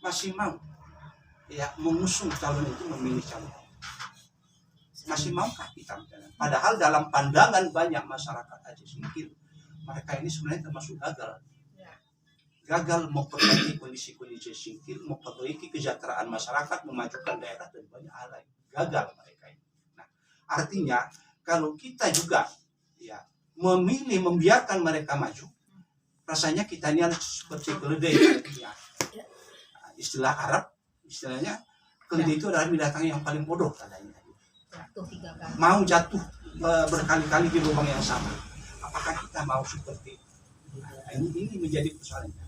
masih mau ya mengusung calon itu, memilih calon. Masih maukah kita? Padahal dalam pandangan banyak masyarakat Aceh Singkil, mereka ini sebenarnya termasuk gagal memperbaiki kondisi Singkil, memperbaiki kesejahteraan masyarakat, memajukan daerah dan banyak hal lain. Gagal mereka ini. Nah, artinya kalau kita juga ya memilih membiarkan mereka maju, rasanya kita ini seperti keledai. Ya. Istilah Arab, istilahnya keledai itu adalah binatang yang paling bodoh katanya. Mau jatuh berkali-kali di lubang yang sama. Apakah kita mau seperti itu? Nah, ini menjadi persoalannya.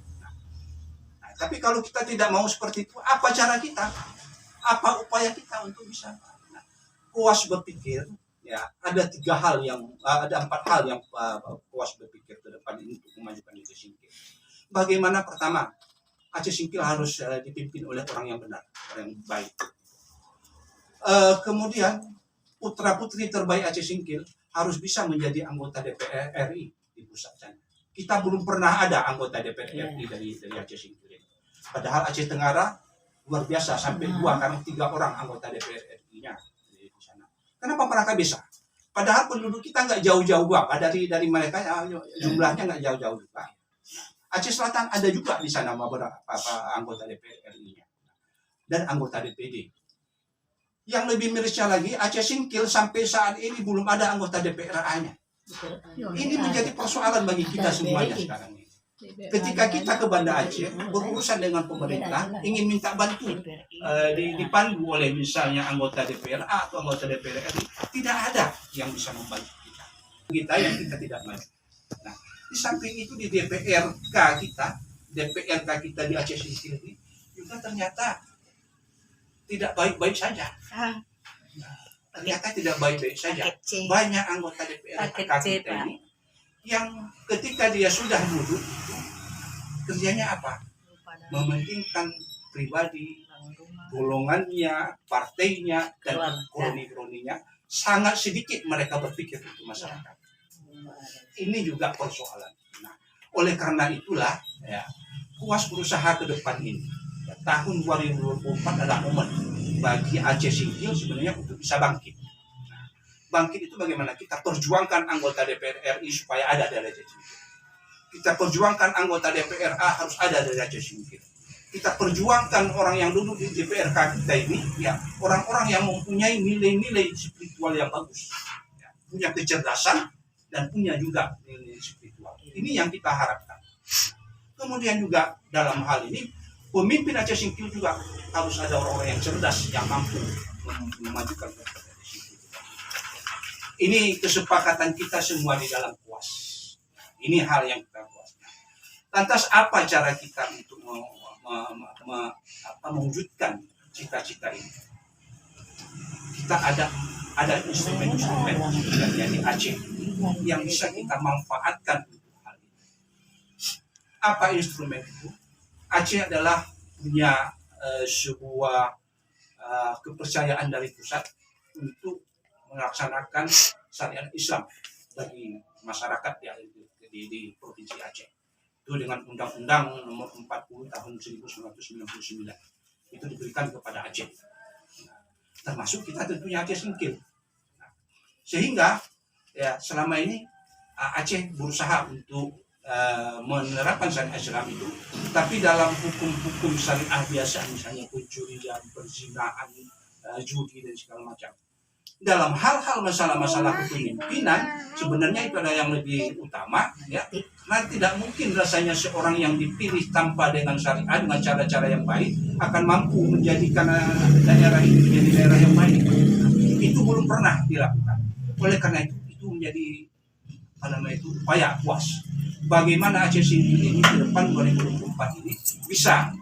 Nah, tapi kalau kita tidak mau seperti itu, apa cara kita? Apa upaya kita untuk bisa? Nah, puas berpikir, ya ada 4 hal yang puas berpikir ke depan ini untuk memajukan Aceh Singkil. Bagaimana? Pertama, Aceh Singkil harus dipimpin oleh orang yang benar, orang yang baik. Kemudian putra-putri terbaik Aceh Singkil harus bisa menjadi anggota DPR RI di pusat sana. Kita belum pernah ada anggota DPR RI dari Aceh Singkil ini. Padahal Aceh Tenggara luar biasa, sampai 2 karena 3 orang anggota DPR RI-nya di sana. Kenapa mereka bisa? Padahal penduduk kita nggak jauh-jauh dari mereka, jumlahnya nggak jauh-jauh juga. Aceh Selatan ada juga di sana beberapa anggota DPR RI-nya dan anggota DPD. Yang lebih mirisnya lagi, Aceh Singkil sampai saat ini belum ada anggota DPR-nya. Ini menjadi persoalan bagi kita semuanya sekarang ini. Ketika kita ke Banda Aceh berurusan dengan pemerintah, ingin minta bantu, dipandu oleh misalnya anggota DPR atau anggota DPR RI, tidak ada yang bisa membantu kita. Kita tidak maju. Nah, di samping itu di DPRK kita di Aceh Singkil ini juga ternyata tidak baik-baik saja. Ternyata tidak baik-baik saja. Banyak anggota DPR kita ini yang ketika dia sudah duduk, kerjanya apa? Mementingkan pribadi, golongannya, partainya, dan kroni-kroninya. Sangat sedikit mereka berpikir untuk masyarakat. Ini juga persoalan. Nah, oleh karena itulah, ya, puas berusaha ke depan ini. Ya, tahun 2024 adalah momen bagi Aceh Singkil sebenarnya untuk bisa bangkit. Nah, bangkit itu bagaimana? Kita perjuangkan anggota DPR RI supaya ada dari Aceh Singkil. Kita perjuangkan anggota DPR A harus ada dari Aceh Singkil. Kita perjuangkan orang yang duduk di DPRK kita ini, ya orang-orang yang mempunyai nilai-nilai spiritual yang bagus, ya, punya kecerdasan dan punya juga nilai spiritual. Ini yang kita harapkan. Kemudian juga dalam hal ini pemimpin Aceh Singkil juga harus ada orang-orang yang cerdas yang mampu memajukan Aceh Singkil. Ini kesepakatan kita semua di dalam puas. Ini hal yang kita puas. Lantas apa cara kita untuk mewujudkan cita-cita ini? Kita ada instrumen-instrumen yang di Aceh yang bisa kita manfaatkan untuk hal ini. Apa instrumen itu? Aceh adalah punya sebuah kepercayaan dari pusat untuk melaksanakan syariat Islam bagi masyarakat di Provinsi Aceh. Itu dengan Undang-Undang Nomor 40 Tahun 1999 itu diberikan kepada Aceh. Nah, termasuk kita tentunya Aceh Singkil. Nah, sehingga ya selama ini Aceh berusaha untuk menerapkan syariat Islam itu, tapi dalam hukum-hukum syariah biasa, misalnya pencurian, perzinahan, judi dan segala macam. Dalam hal-hal masalah-masalah kepemimpinan sebenarnya itu ada yang lebih utama, ya. Karena tidak mungkin rasanya seorang yang dipilih tanpa dengan syariat, dengan cara-cara yang baik akan mampu menjadikan daerah itu menjadi daerah yang baik. Itu belum pernah dilakukan. Oleh karena itu menjadi upaya puas. Bagaimana Aceh Singkil ini ke depan 2024 ini bisa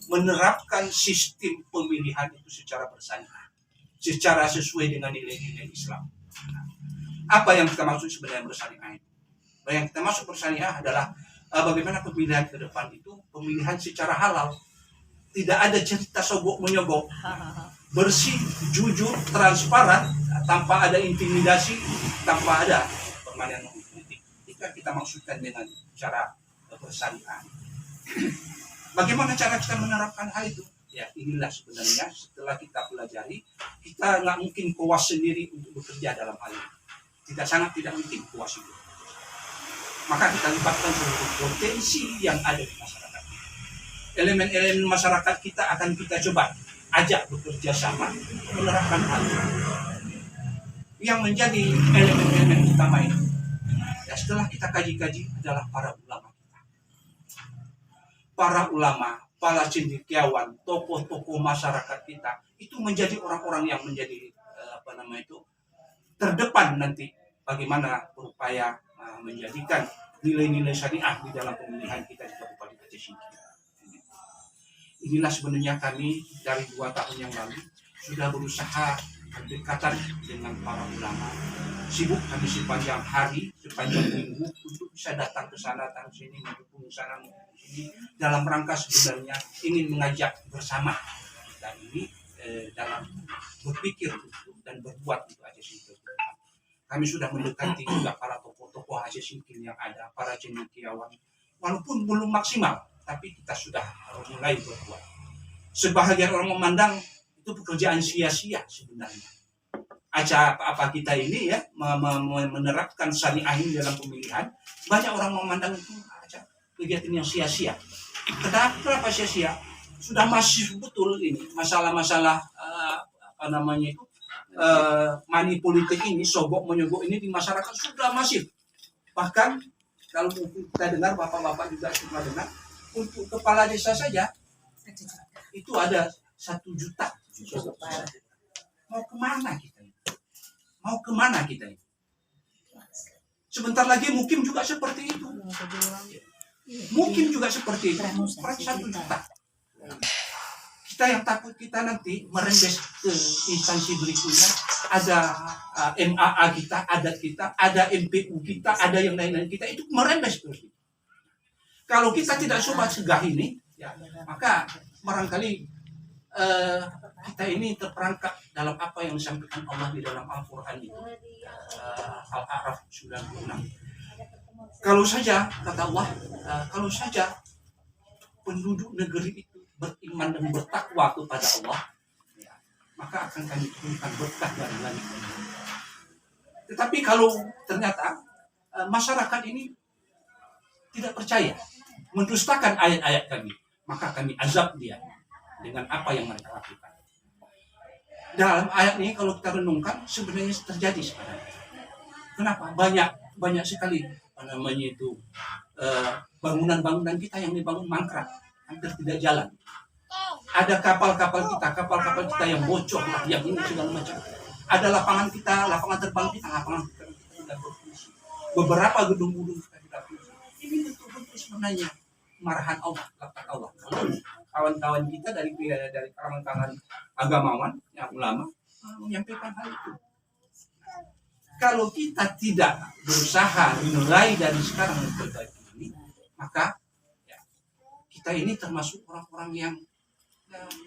menerapkan sistem pemilihan itu secara bersyariah, secara sesuai dengan nilai-nilai Islam. Nah, apa yang kita maksud sebenarnya bersyariah itu? Yang kita maksud bersyariah adalah bagaimana pemilihan ke depan itu pemilihan secara halal, tidak ada cerita sogok menyogok, bersih, jujur, transparan, tanpa ada intimidasi, tanpa ada permainan politik. Itu yang kita maksudkan dengan cara bersyariah. Bagaimana cara kita menerapkan hal itu? Ya, inilah sebenarnya setelah kita pelajari, kita nggak mungkin puas sendiri untuk bekerja dalam hal ini. Sangat tidak mungkin puas itu. Maka kita libatkan seluruh potensi yang ada di masyarakat. Elemen-elemen masyarakat kita akan kita coba ajak bekerja sama menerapkan hal itu. Yang menjadi elemen-elemen utama itu, ya setelah kita kaji-kaji adalah para ulama kita. Para ulama, para cendekiawan, tokoh-tokoh masyarakat kita itu menjadi orang-orang yang menjadi terdepan nanti bagaimana berupaya menjadikan nilai-nilai syariah di dalam pemilihan kita di Kabupaten Aceh Singkil. Inilah sebenarnya kami dari 2 tahun yang lalu sudah berusaha berdekatan dengan para ulama. Sibuk kami sepanjang hari, sepanjang minggu untuk bisa datang ke sana, datang sini, mendukung sana, mendukung sini, dalam rangka sebenarnya ingin mengajak bersama kita ini dalam berpikir dan berbuat untuk Aceh Singkil. Kami sudah mendekati juga para tokoh-tokoh Aceh Singkil yang ada, para cendekiawan, walaupun belum maksimal, tapi kita sudah mulai berbuat. Sebahagian orang memandang itu pekerjaan sia-sia sebenarnya. Apa kita ini ya menerapkan syariah ini dalam pemilihan, banyak orang memandang itu kegiatan yang sia-sia. Kenapa sia-sia? Sudah masif betul ini masalah-masalah money politik ini, sogok menyogok ini di masyarakat sudah masif. Bahkan kalau kita dengar, bapak-bapak juga sudah dengar, untuk kepala desa saja itu ada 1 juta. Mau kemana kita ini? Mau kemana kita ini? Sebentar lagi mungkin juga seperti itu. Mungkin juga seperti itu. 1 juta. Kita yang takut kita nanti merembes ke instansi berikutnya, ada MAA kita, adat kita, ada MPU kita, ada yang lain-lain kita, itu merembes terus. Kalau kita tidak coba cegah ini, ya, maka barangkali kita ini terperangkap dalam apa yang disampaikan Allah di dalam Al-Quran itu, Al-A'raf 96. Kalau saja, kata Allah, kalau saja penduduk negeri itu beriman dan bertakwa kepada Allah, ya, maka akan kami turunkan berkah dari langit. Tetapi kalau ternyata masyarakat ini tidak percaya, mendustakan ayat-ayat kami, maka kami azab dia dengan apa yang mereka lakukan. Dalam ayat ini kalau kita renungkan, sebenarnya terjadi sekarang. Kenapa? Banyak sekali bangunan-bangunan kita yang dibangun mangkrak, hampir tidak jalan. Ada kapal-kapal kita yang bocor, yang ini segala macam. Ada lapangan terbang kita, lapangan kita tidak berfungsi. Beberapa gedung-gedung kita tidak berfungsi. Ini betul-betul sebenarnya marahan Allah, laknat Allah. Kalau kawan-kawan kita dari kalangan agamawan, yang ulama, menyampaikan hal itu. Kalau kita tidak berusaha mulai dari sekarang memperbaiki ini, maka ya, kita ini termasuk orang-orang yang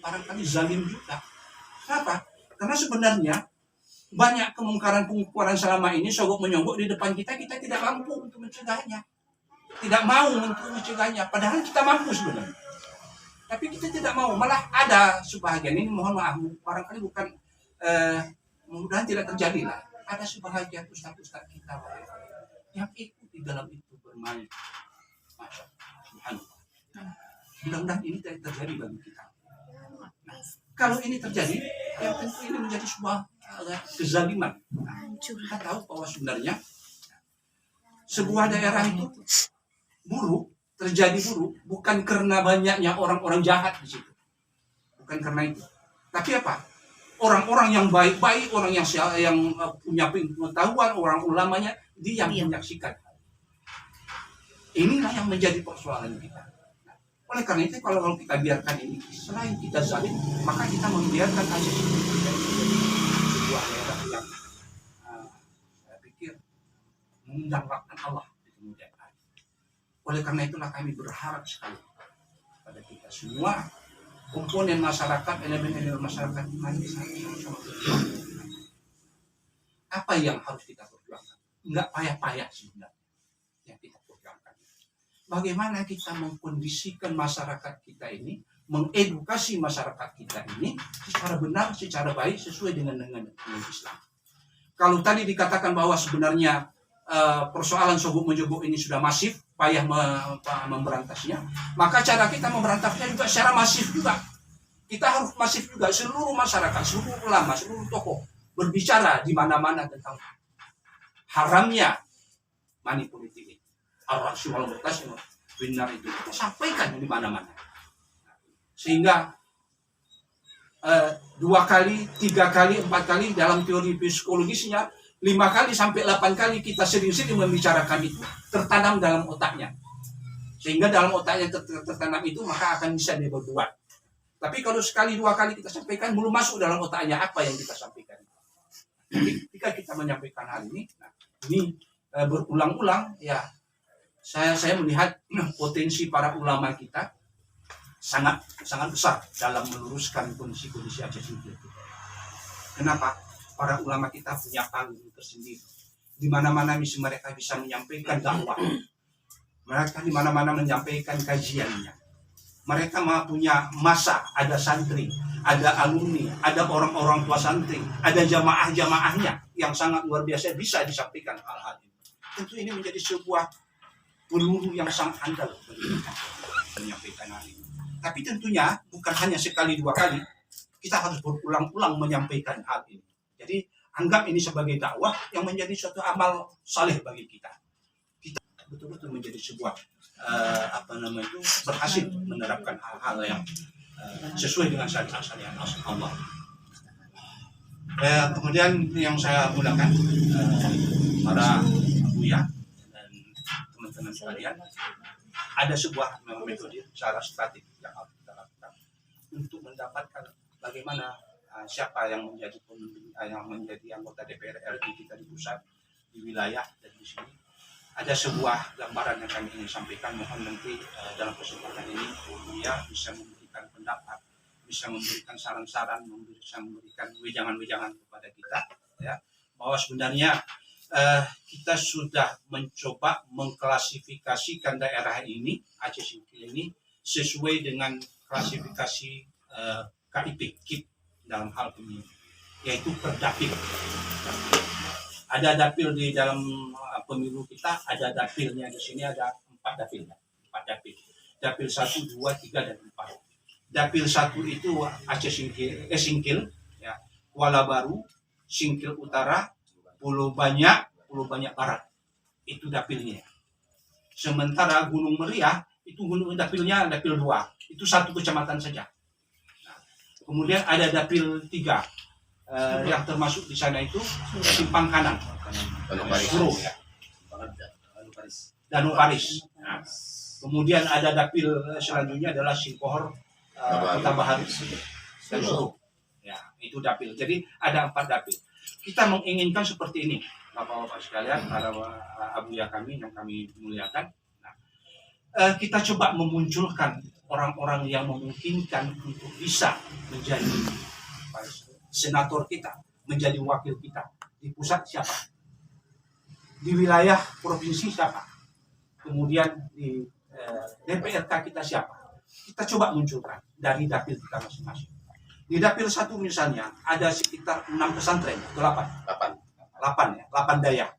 barangkali zalim juga. Kenapa? Karena sebenarnya banyak kemungkaran selama ini sogok menyogok di depan kita tidak mampu untuk mencegahnya. Tidak mau untuk mencegahnya, padahal kita mampu sebenarnya. Tapi kita tidak mau, malah ada sebahagian ini, mohon maaf, barangkali bukan, mudah-mudahan tidak terjadi lah. Ada sebahagian ustaz-ustaz kita yang ikut di dalam itu bermain. Masya Allah. Mudah-mudahan ini tidak terjadi bagi kita. Nah, kalau ini terjadi, ya tentu ini menjadi sebuah kezaliman. Nah, kita tahu bahwa sebenarnya sebuah daerah itu terjadi buruk bukan karena banyaknya orang-orang jahat di situ, bukan karena itu. Tapi apa? Orang-orang yang baik-baik, orang yang punya pengetahuan, orang ulamanya dia yang menyaksikan. Inilah yang menjadi persoalan kita. Nah, oleh karena itu kalau kita biarkan ini, selain kita zalim, maka kita membiarkan Aceh Singkil menjadi sebuah daerah yang saya pikir mengundang laknat Allah di kemudian hari. Oleh karena itulah kami berharap sekali pada kita semua, komponen masyarakat, elemen-elemen masyarakat, mari sama-sama berjuang. Apa yang harus kita perjuangkan? Enggak payah-payah sebenarnya yang kita perjuangkan. bagaimana kita mengkondisikan masyarakat kita ini, mengedukasi masyarakat kita ini secara benar, secara baik, sesuai dengan Islam. Kalau tadi dikatakan bahwa sebenarnya persoalan sogok menjogok ini sudah masif, payah memberantasnya, maka cara kita memberantasnya juga secara masif juga. Kita harus masif juga, seluruh masyarakat, seluruh ulama, seluruh tokoh berbicara di mana-mana tentang haramnya money politik ini. Ar-rasyul wal muqtasim benar itu kita sampaikan di mana-mana. Sehingga 2 kali, 3 kali, 4 kali dalam teori psikologisnya, 5 kali sampai 8 kali kita sering-sering membicarakan itu tertanam dalam otaknya. Sehingga dalam otaknya tertanam itu maka akan bisa dia berbuat. Tapi kalau sekali 2 kali kita sampaikan belum masuk dalam otaknya apa yang kita sampaikan. Jadi ketika kita menyampaikan hal ini, ini berulang-ulang ya saya melihat potensi para ulama kita sangat besar dalam meluruskan kondisi-kondisi Aceh Singkil. Kenapa? Para ulama kita punya panggung tersendiri. Di mana-mana mereka bisa menyampaikan dakwah. Mereka di mana-mana menyampaikan kajiannya. Mereka punya masa, ada santri, ada alumni, ada orang-orang tua santri, ada jamaah-jamaahnya yang sangat luar biasa bisa disampaikan hal-hal ini. Tentu ini menjadi sebuah peluru yang sangat andal bagi kita menyampaikan hal ini. Tapi tentunya bukan hanya sekali 2 kali, kita harus berulang-ulang menyampaikan hal ini. Jadi anggap ini sebagai dakwah yang menjadi suatu amal saleh bagi kita. Kita betul-betul menjadi sebuah berhasil menerapkan hal-hal yang sesuai dengan syariat Allah. Kemudian yang saya mulakan para Buya dan teman-teman sekalian, ada sebuah metode cara strategi yang harus kita lakukan untuk mendapatkan bagaimana siapa yang menjadi pemimpin, yang menjadi anggota DPR RI kita di pusat, di wilayah dan di sini. Ada sebuah gambaran yang kami ingin sampaikan. Mohon nanti dalam kesempatan ini Buya bisa memberikan pendapat, bisa memberikan saran-saran, bisa memberikan wejangan-wejangan kepada kita, ya, bahwa sebenarnya kita sudah mencoba mengklasifikasikan daerah ini, Aceh Singkil ini, sesuai dengan klasifikasi KIP dalam hal ini, yaitu per dapil. Ada dapil di dalam pemilu kita, ada dapilnya di sini, ada 4 dapil. 4 dapil. Dapil 1, 2, 3, dan 4. Dapil 1 itu Aceh Singkil, ya, Kuala Baru, Singkil Utara, Pulau Banyak Barat. Itu dapilnya. Sementara Gunung Meriah, itu dapilnya dapil 2. Itu 1 kecamatan saja. Nah, kemudian ada dapil 3. Yang termasuk di sana itu Simpang Kanan, Suro, ya. Danau Paris. Nah, kemudian ada dapil selanjutnya adalah Singkohor, Kota Bahari dan Suro. Ya, itu dapil. Jadi ada 4 dapil. Kita menginginkan seperti ini, Bapak-bapak sekalian, para abuya kami yang kami muliakan. Nah, kita coba memunculkan orang-orang yang memungkinkan untuk bisa menjadi senator kita, menjadi wakil kita. Di pusat siapa? Di wilayah provinsi siapa? Kemudian di DPRK kita siapa? Kita coba munculkan dari dapil kita masing-masing. Di dapil 1 misalnya ada sekitar 6 pesantren, 8 daya.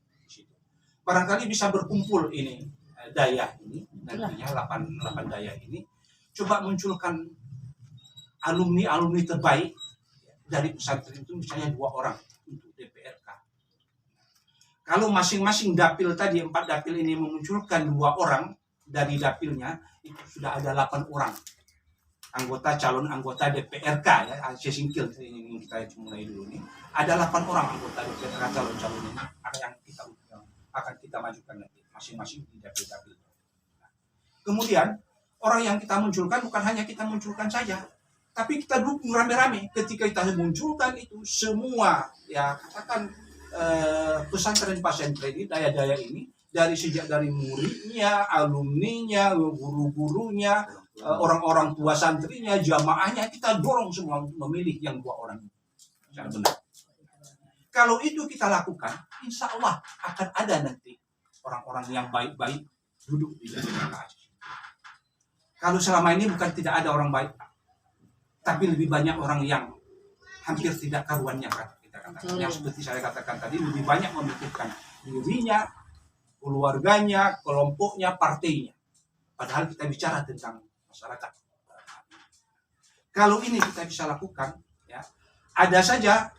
Barangkali bisa berkumpul ini daya ini, nantinya 8 daya ini, coba munculkan alumni terbaik dari pesantren itu, misalnya 2 orang untuk DPRK. Kalau masing-masing dapil tadi, 4 dapil ini memunculkan 2 orang dari dapilnya, itu sudah ada 8 orang calon anggota DPRK, ya, Aceh Singkil yang kita mulai dulu ini. Ada 8 orang anggota DPRK calon ini yang akan kita majukan nanti masing-masing di dapil-dapil. Kemudian orang yang kita munculkan bukan hanya kita munculkan saja, tapi kita dukung rame-rame. Ketika kita munculkan itu semua, ya katakan pesantren ini, daya-daya ini, dari muridnya, alumninya, guru-gurunya, orang-orang tua santrinya, jamaahnya, kita dorong semua untuk memilih yang 2 orang itu. Secara benar. Kalau itu kita lakukan, insya Allah akan ada nanti orang-orang yang baik-baik duduk di dalam Aceh. Kalau selama ini bukan tidak ada orang baik, tapi lebih banyak orang yang hampir tidak karuannya, kita katakan. Yang seperti saya katakan tadi, lebih banyak memikirkan dirinya, keluarganya, kelompoknya, partainya. Padahal kita bicara tentang masyarakat. Kalau ini kita bisa lakukan, ya, ada saja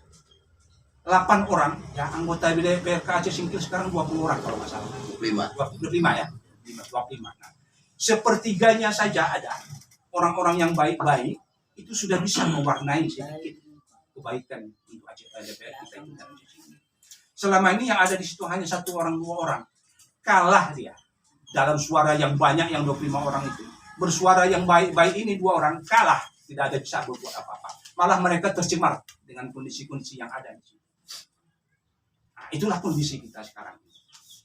8 orang, ya, anggota DPRK Aceh Singkil sekarang 20 orang kalau nggak salah. 25 ya, 25. Nah, sepertiganya saja ada orang-orang yang baik-baik, itu sudah bisa mewarnai sedikit kebaikan untuk Aceh DPR kita itu. Selama ini yang ada di situ hanya 1 orang 2 orang, kalah dia dalam suara yang banyak yang 25 orang itu. Bersuara yang baik-baik ini 2 orang kalah, tidak ada bisa berbuat apa-apa. Malah mereka tercemar dengan kondisi-kondisi yang ada di situ. Nah, itulah kondisi kita sekarang.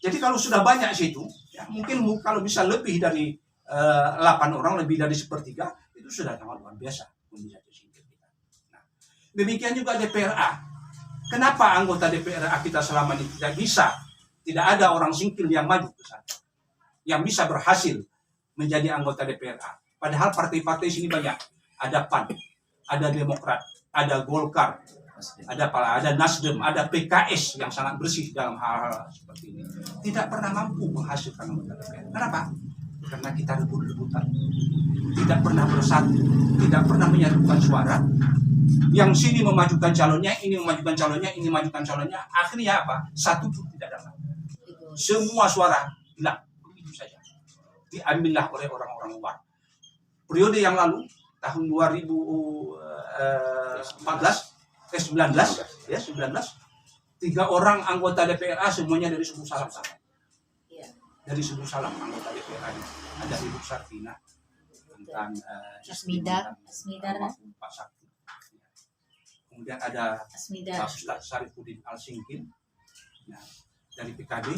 Jadi kalau sudah banyak situ, ya, mungkin kalau bisa lebih dari 8 orang, lebih dari sepertiga, itu sudah sangat luar biasa kondisi kita. Nah, demikian juga DPRA. Kenapa anggota DPRA kita selama ini tidak ada orang Singkil yang maju ke sana, yang bisa berhasil menjadi anggota DPRA. Padahal partai-partai sini banyak. Ada PAN, ada Demokrat, ada Golkar, ada Nasdem, ada PKS yang sangat bersih dalam hal-hal seperti ini. Tidak pernah mampu menghasilkan anggota DPR. Kenapa? Karena kita rebut-rebutan. Tidak pernah bersatu, tidak pernah menyatukan suara. Yang sini memajukan calonnya, ini memajukan calonnya, ini memajukan calonnya. Akhirnya apa? Satu pun tidak dapat. Semua suara hilang. Begitu saja. Diambillah oleh orang-orang luar. Periode yang lalu, tahun 19, 3 orang anggota DPRA semuanya dari suku Salam. Dari suku Salam anggota DPRA. Ada Ibu Sartina, tentang Asmidar, Pak Sakti. Kemudian ada Pak Ustadz Syarifuddin Al-Singkin, ya, dari PKB.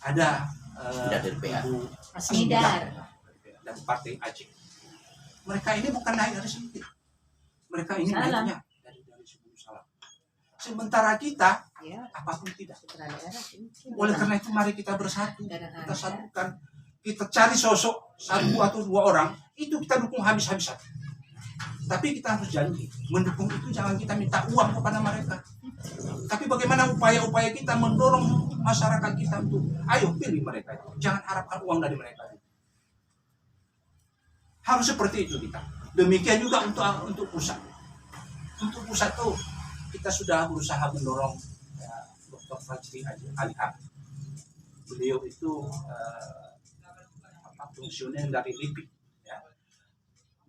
Ada Ibu Asmidar dari Partai Aceh. Mereka ini bukan naik dari sini. Mereka ini naiknya dari suku Salam. Sementara kita, ya, apapun tidak. Oleh karena itu mari kita bersatu. Kita satukan. Kita cari sosok 1 atau 2 orang, itu kita dukung habis-habisan. Tapi kita harus janji, mendukung itu jangan kita minta uang kepada mereka. Tapi bagaimana upaya-upaya kita mendorong masyarakat kita untuk, ayo pilih mereka. Jangan harapkan uang dari mereka. Harus seperti itu kita. Demikian juga untuk pusat. Untuk pusat tuh kita sudah berusaha mendorong, ya, Dr. Fajri Alihab. Beliau itu fungsioner dari LIPI. Ya.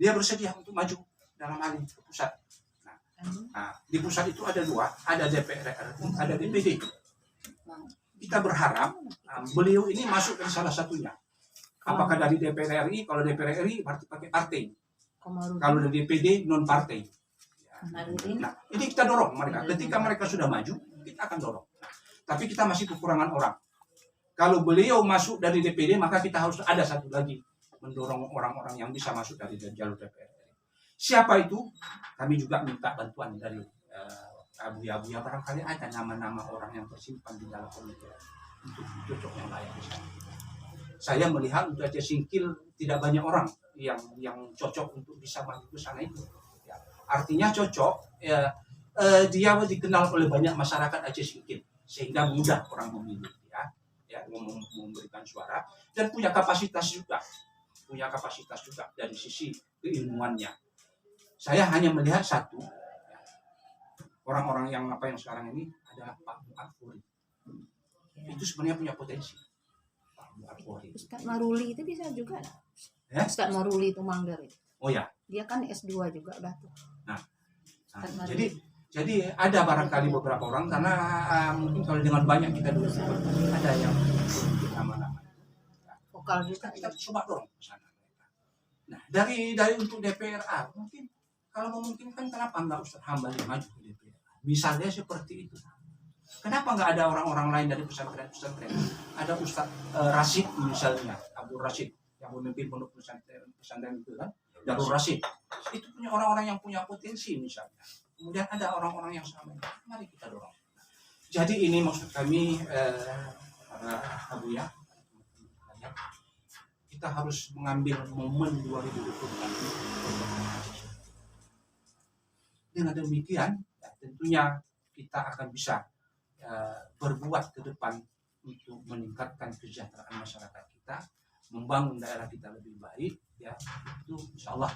Dia bersedia untuk maju dalam hal ini ke pusat. Nah, di pusat itu ada 2, ada DPR, ada DPD. Kita berharap beliau ini masuk dari salah satunya. Apakah dari DPR RI? Kalau DPR RI berarti pakai partai. Kalau dari DPD non partai. Ya. Nah, ini kita dorong mereka. Ketika mereka sudah maju, kita akan dorong. Nah, tapi kita masih kekurangan orang. Kalau beliau masuk dari DPD, maka kita harus ada satu lagi mendorong orang-orang yang bisa masuk dari jalur DPR. Siapa itu? Kami juga minta bantuan dari Abu-Abu, barangkali ada nama-nama orang yang tersimpan di dalam pemikiran untuk cocok yang layak di sana. Saya melihat untuk Aceh Singkil tidak banyak orang yang cocok untuk bisa maju ke sana itu. Ya. Artinya cocok, ya, dia dikenal oleh banyak masyarakat Aceh Singkil sehingga mudah orang memilih. Ya, memberikan suara dan punya kapasitas juga dari sisi keilmuannya. Saya hanya melihat satu, ya, orang-orang yang sekarang ini adalah Pak Mu'afuri. Ya. Itu sebenarnya punya potensi. Pak Mu'afuri. Ustadz Maruli itu bisa juga. Ya? Ustadz Maruli itu Manggar. Oh ya. Dia kan S2 juga Batu. Nah jadi ada barangkali beberapa orang karena mungkin kalau dengan banyak kita dulu ada yang nama-nama. Vokal juga kita coba dorong ke sana. Nah dari untuk DPRA mungkin kalau memungkinkan kenapa enggak Ustadz Hambali maju ke DPRA? Misalnya seperti itu. Kenapa enggak ada orang-orang lain dari pesantren? Ada Ustadz Rashid misalnya, Abdul Rashid yang memimpin pondok pesantren itu kan, Darul Rashid. Itu punya orang-orang yang punya potensi misalnya. Kemudian ada orang-orang yang sama. Mari kita dorong. Jadi ini maksud kami, Abu ya, kita harus mengambil momen 2024 ini. Dengan demikian, ya, tentunya kita akan bisa berbuat ke depan untuk meningkatkan kesejahteraan masyarakat kita, membangun daerah kita lebih baik, ya itu insya Allah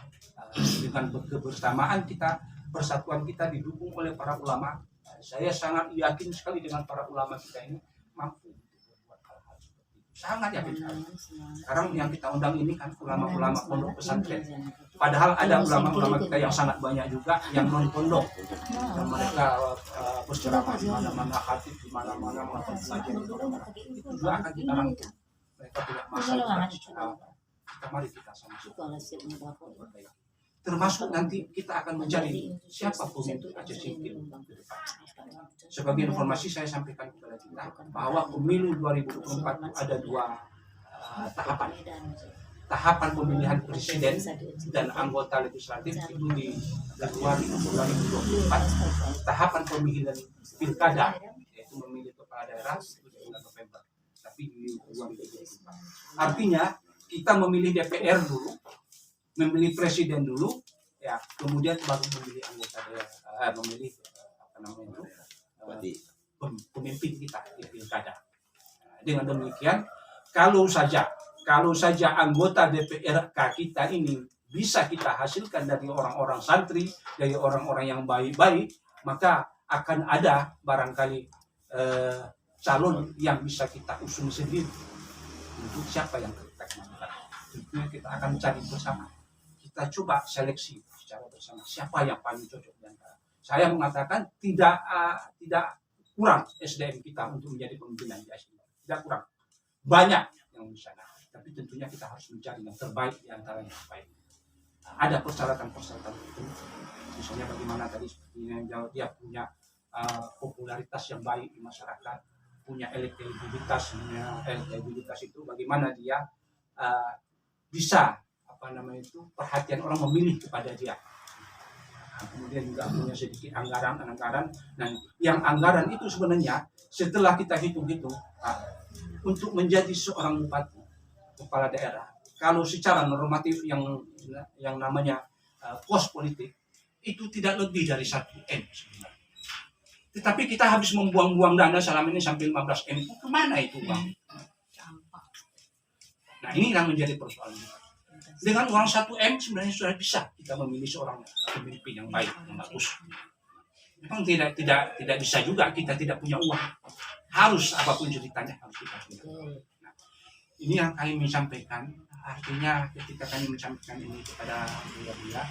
dengan kebersamaan kita, persatuan kita didukung oleh para ulama. Saya sangat yakin sekali dengan para ulama kita ini mampu untuk berbuat hal-hal seperti itu. Sangat yakin sekali. Sekarang yang kita undang ini kan ulama-ulama pondok pesantren. Padahal ada ulama-ulama kita yang sangat banyak juga yang non pondok, yang mereka berceramah di mana-mana, khatib di mana-mana, melakukan pengajian di mana-mana. Itu juga akan kita rangkum. Mereka tidak masalah. Kita mari kita sama-sama. Termasuk nanti kita akan mencari siapa pemimpin Aceh Singkil ke depan. Sebagai informasi saya sampaikan kepada kita bahwa pemilu 2024 itu ada dua tahapan. Tahapan pemilihan presiden dan anggota legislatif itu di Januari 2024. Tahapan pemilihan pilkada yaitu memilih kepala daerah itu di bulan November. Tapi di 2024. Artinya kita memilih DPR dulu, memilih presiden dulu, ya kemudian baru memilih anggota daerah, memilih pemimpin kita di pilkada. Dengan demikian, kalau saja anggota DPR kita ini bisa kita hasilkan dari orang-orang santri, dari orang-orang yang baik-baik, maka akan ada barangkali calon yang bisa kita usung sendiri untuk siapa yang kita kenalkan. Tentunya kita akan cari bersama. Kita coba seleksi secara bersama siapa yang paling cocok di antara. Saya mengatakan tidak kurang SDM kita untuk menjadi pemimpinan di Aceh. Tidak kurang. Banyak yang bisa. Tapi tentunya kita harus mencari yang terbaik di antara yang terbaik. Ada persyaratan-persyaratan itu. Misalnya bagaimana tadi sepertinya dia punya popularitas yang baik di masyarakat, punya elektabilitas itu bagaimana dia bisa perhatian orang memilih kepada dia. Kemudian juga punya sedikit anggaran. Nah, yang anggaran itu sebenarnya setelah kita hitung-hitung untuk menjadi seorang bupati, kepala daerah, kalau secara normatif yang namanya kos politik itu tidak lebih dari 1 M sebenarnya. Tetapi kita habis membuang-buang dana selama ini sampai 15 M. Kemana itu uang? Nah, ini yang menjadi persoalan kita. Dengan uang 1 M sebenarnya sudah bisa kita memilih seorang pemimpin yang baik, yang bagus. Memang tidak bisa juga kita tidak punya uang. Harus apapun ceritanya harus kita punya. Nah, ini yang kami sampaikan. Artinya ketika kami menyampaikan ini kepada Buya,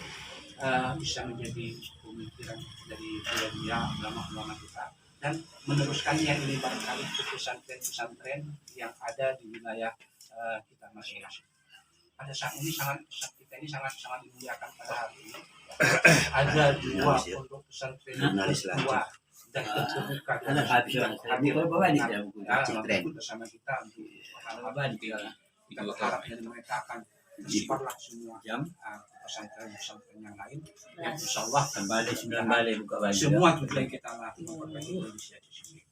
bisa menjadi pemikiran dari Buya, ulama-ulama kita, dan meneruskannya ini barangkali ke pesantren-pesantren yang ada di wilayah kita masing-masing. Pada saat ini kita ini sangat dimuliakan pada hari ini. Ada 2 pondok pesantren dua dan terbuka bersama kita untuk kita berharap dari mereka akan bersebarlah semua pesantren yang lain yang insya Allah semua tujuan kita lakukan memperbaiki kondisi Aceh Singkil.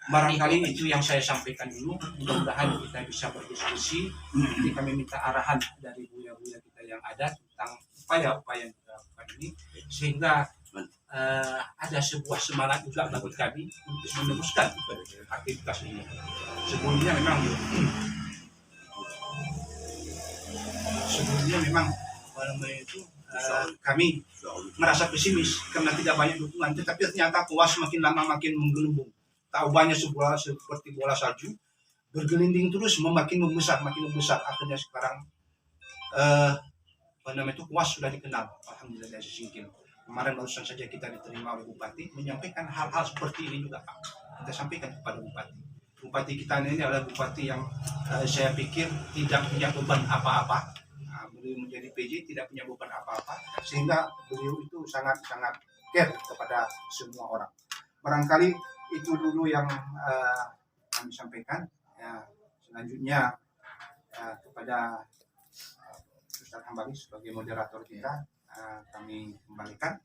Barangkali itu yang saya sampaikan dulu. Mudah-mudahan kita bisa berdiskusi. Nanti kami minta arahan dari buya-buya kita yang ada tentang upaya-upaya yang kita lakukan ini, sehingga ada sebuah semangat juga bagi kami untuk meneruskan aktivitas ini. Sebelumnya memang kami merasa pesimis karena tidak banyak dukungan, tetapi ternyata puas makin lama makin menggelembung. Taubahnya seperti bola salju, bergelinding terus, makin membesar. Akhirnya sekarang kuas sudah dikenal. Alhamdulillah Aceh Singkil. Kemarin barusan saja kita diterima oleh Bupati, menyampaikan hal-hal seperti ini juga Pak. Kita sampaikan kepada Bupati. Bupati kita ini adalah Bupati yang saya pikir tidak punya beban apa-apa. Beliau menjadi PJ tidak punya beban apa-apa, sehingga beliau itu sangat care kepada semua orang. Barangkali itu dulu yang kami sampaikan. Ya, selanjutnya kepada Ustaz Hambali sebagai moderator kita kami kembalikan.